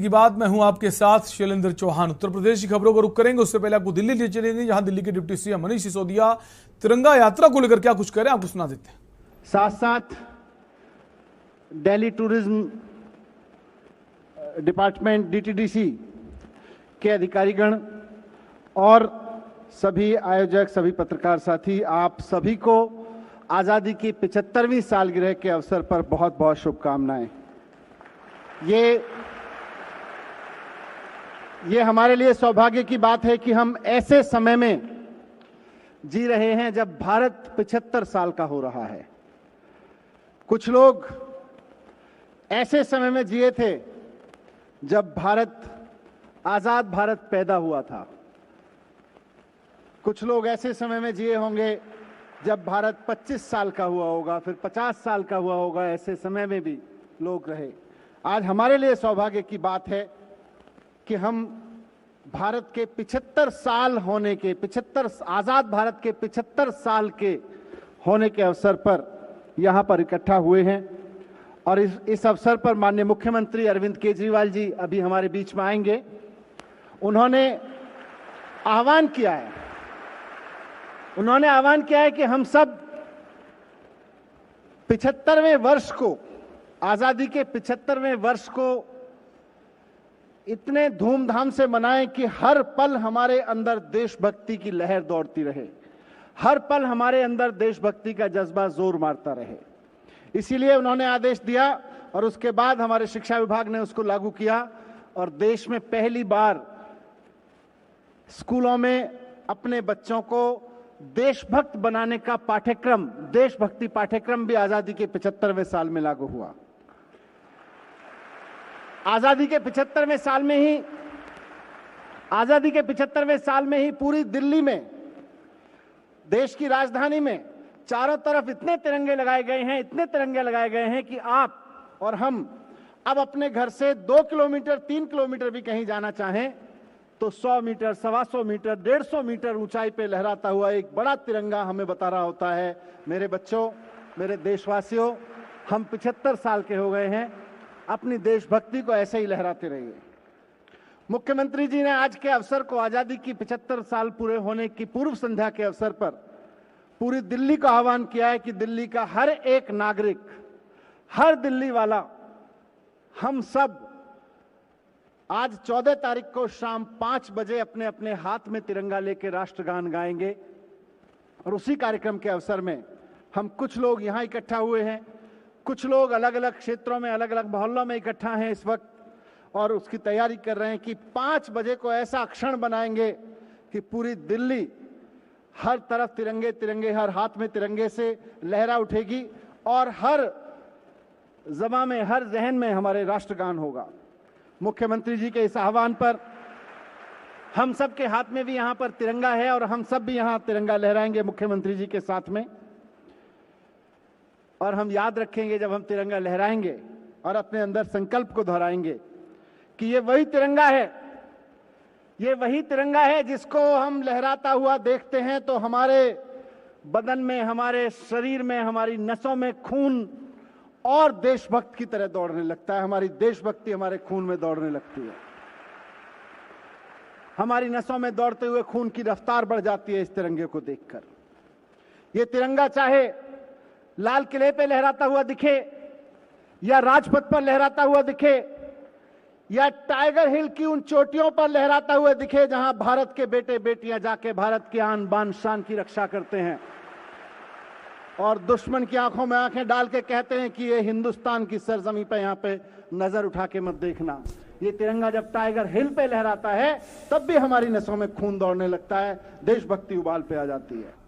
की बात मैं हूं आपके साथ शैलेंद्र चौहान। उत्तर प्रदेश की खबरों को रुख करेंगे, उससे पहले आपको दिल्ली ले चलेंगे, जहां दिल्ली के डिप्टी सीएम मनीष सिसोदिया तिरंगा यात्रा को लेकर क्या कुछ कह रहे हैं आपको सुना देते हैं। साथ साथ दिल्ली टूरिज्म डिपार्टमेंट डीटीडीसी के अधिकारीगण और सभी आयोजक, सभी पत्रकार साथी, आप सभी को आजादी की 75वीं सालगिरह के अवसर पर बहुत बहुत शुभकामनाएं। ये हमारे लिए सौभाग्य की बात है कि हम ऐसे समय में जी रहे हैं जब भारत 75 साल का हो रहा है। कुछ लोग ऐसे समय में जिए थे जब आजाद भारत पैदा हुआ था। कुछ लोग ऐसे समय में जिए होंगे जब भारत 25 साल का हुआ होगा, फिर 50 साल का हुआ होगा। ऐसे समय में भी लोग रहे। आज हमारे लिए सौभाग्य की बात है कि हम भारत के 75 साल होने के, आजाद भारत के 75 साल के होने के अवसर पर यहां पर इकट्ठा हुए हैं। और इस अवसर पर माननीय मुख्यमंत्री अरविंद केजरीवाल जी अभी हमारे बीच में आएंगे। उन्होंने आह्वान किया है कि हम सब 75वें वर्ष को, आजादी के 75वें वर्ष को इतने धूमधाम से मनाएं कि हर पल हमारे अंदर देशभक्ति की लहर दौड़ती रहे, हर पल हमारे अंदर देशभक्ति का जज्बा जोर मारता रहे। इसीलिए उन्होंने आदेश दिया और उसके बाद हमारे शिक्षा विभाग ने उसको लागू किया और देश में पहली बार स्कूलों में अपने बच्चों को देशभक्त बनाने का पाठ्यक्रम, देशभक्ति पाठ्यक्रम भी आजादी के 75वें साल में लागू हुआ। आजादी के 75वें साल में ही पूरी दिल्ली में, देश की राजधानी में चारों तरफ इतने तिरंगे लगाए गए हैं कि आप और हम अब अपने घर से 2 किलोमीटर 3 किलोमीटर भी कहीं जाना चाहें तो 100 मीटर, 125 मीटर, 150 मीटर ऊंचाई पे लहराता हुआ एक बड़ा तिरंगा हमें बता रहा होता है, मेरे बच्चों, मेरे देशवासियों, हम 75 साल के हो गए हैं, अपनी देशभक्ति को ऐसे ही लहराते रहिए। मुख्यमंत्री जी ने आज के अवसर को, आजादी की 75 साल पूरे होने की पूर्व संध्या के अवसर पर पूरी दिल्ली का आह्वान किया है कि दिल्ली का हर एक नागरिक, हर दिल्ली वाला, हम सब आज 14 तारीख को शाम 5 बजे अपने अपने हाथ में तिरंगा लेकर राष्ट्रगान गाएंगे। और उसी कार्यक्रम के अवसर में हम कुछ लोग यहां इकट्ठा हुए हैं, कुछ लोग अलग अलग क्षेत्रों में, अलग अलग मोहल्लों में इकट्ठा हैं इस वक्त और उसकी तैयारी कर रहे हैं कि 5 बजे को ऐसा क्षण बनाएंगे कि पूरी दिल्ली हर तरफ तिरंगे, हर हाथ में तिरंगे से लहरा उठेगी और हर ज़बान में, हर जहन में हमारे राष्ट्रगान होगा। मुख्यमंत्री जी के इस आह्वान पर हम सब के हाथ में भी यहां पर तिरंगा है और हम सब भी यहां तिरंगा लहराएंगे मुख्यमंत्री जी के साथ में। और हम याद रखेंगे जब हम तिरंगा लहराएंगे और अपने अंदर संकल्प को दोहराएंगे कि ये वही तिरंगा है जिसको हम लहराता हुआ देखते हैं तो हमारे बदन में, हमारे शरीर में, हमारी नसों में खून और देशभक्त की तरह दौड़ने लगता है। हमारी देशभक्ति हमारे खून में दौड़ने लगती है। हमारी नसों में दौड़ते हुए खून की रफ्तार बढ़ जाती है इस तिरंगे को देखकर। ये तिरंगा चाहे लाल किले पे लहराता हुआ दिखे या राजपथ पर लहराता हुआ दिखे या टाइगर हिल की उन चोटियों पर लहराता हुआ दिखे जहां भारत के बेटे बेटियां जाके भारत की आन बान शान की रक्षा करते हैं और दुश्मन की आंखों में आंखें डाल के कहते हैं कि ये हिंदुस्तान की सरजमी पे, यहां पे नजर उठा के मत देखना। ये तिरंगा जब टाइगर हिल पे लहराता है तब भी हमारी नसों में खून दौड़ने लगता है, देशभक्ति उबाल पे आ जाती है।